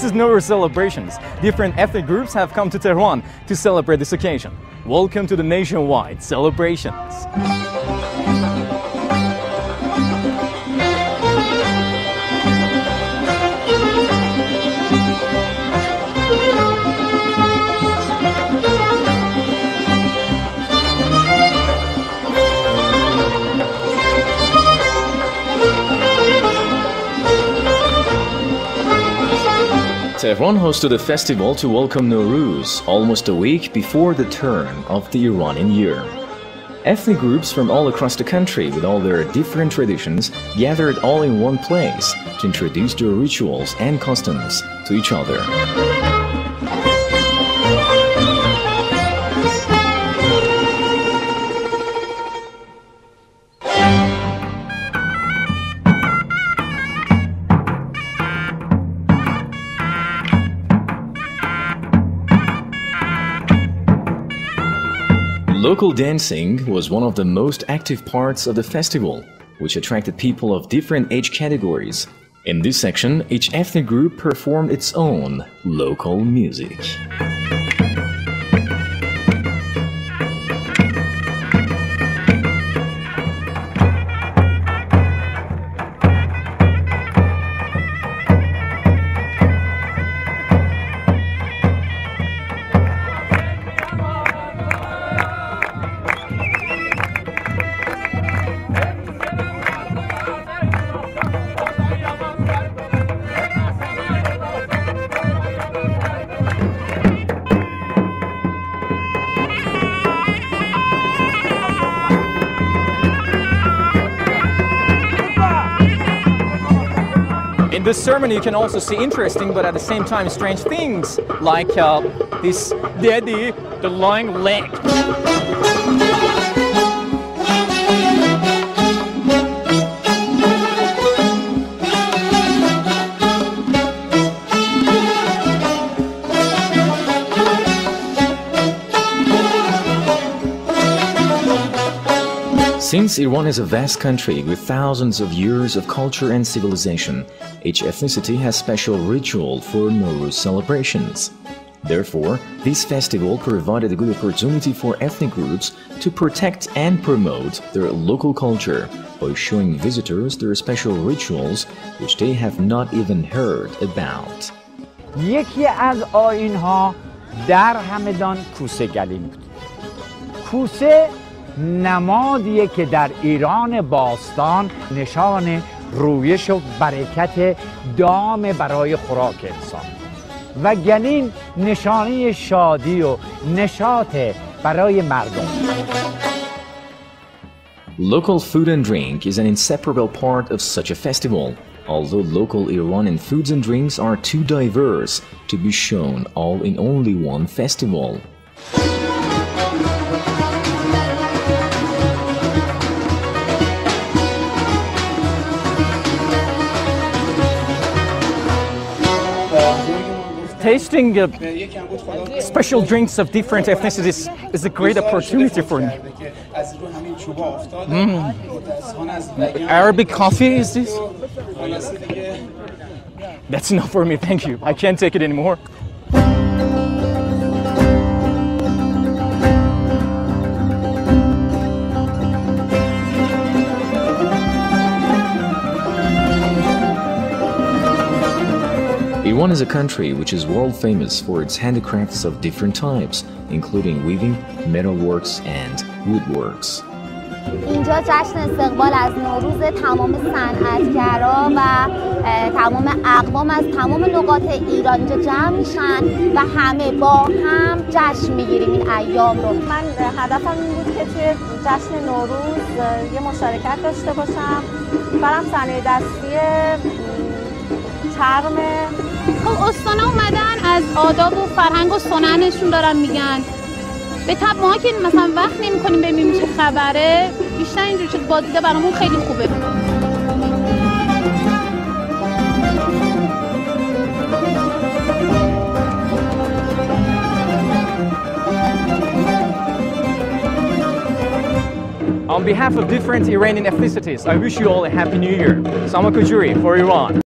is Norouz celebrations. Different ethnic groups have come to Tehran to celebrate this occasion. Welcome to the nationwide celebrations. Tehran hosted a festival to welcome Norouz almost a week before the turn of the Iranian year. Ethnic groups from all across the country with all their different traditions gathered all in one place to introduce their rituals and customs to each other. Local dancing was one of the most active parts of the festival, which attracted people of different age categories. In this section, each ethnic group performed its own local music. In this ceremony you can also see interesting but at the same time strange things like this daddy, the long leg. Since Iran is a vast country with thousands of years of culture and civilization, each ethnicity has special ritual for Norouz celebrations. Therefore, this festival provided a good opportunity for ethnic groups to protect and promote their local culture by showing visitors their special rituals which they have not even heard about. یکی از آیین‌ها در همدان کوسه گلی بود. کوسه نمادیه که در ایران باستان نشان رویش و برکت دام برای خوراک انسان و گلین نشانه شادی و نشاط برای مردم. Local food and drink is an inseparable part of such a festival, although local Iranian foods and drinks are too diverse to be shown all in only one festival. Tasting special drinks of different ethnicities is a great opportunity for me. Arabic coffee is this? That's enough for me, thank you. I can't take it anymore. Iran is a country which is world famous for its handicrafts of different types, including weaving, metalworks, and woodworks. اینجا جشن استقبال از نوروز تمام صنعتگرا و تمام اقوام از تمام نقاط ایران اینجا جمع میشن و همه با هم جشن میگیریم این ایام رو. من هدفم این بود که توی جشن نوروز یه مشارکت داشته باشم. برام صنایع دستی چرم. خب استانا اومدن از آداب و فرهنگ و سننشون دارن میگن. به طب ما که مثلا وقت نمی‌کنیم ببینیم چه خبره، بیشتر اینجوری شد با دیده برامون خیلی خوبه. On behalf of different Iranian ethnicities, I wish you all a happy new year. Sama Kujuri for Iran.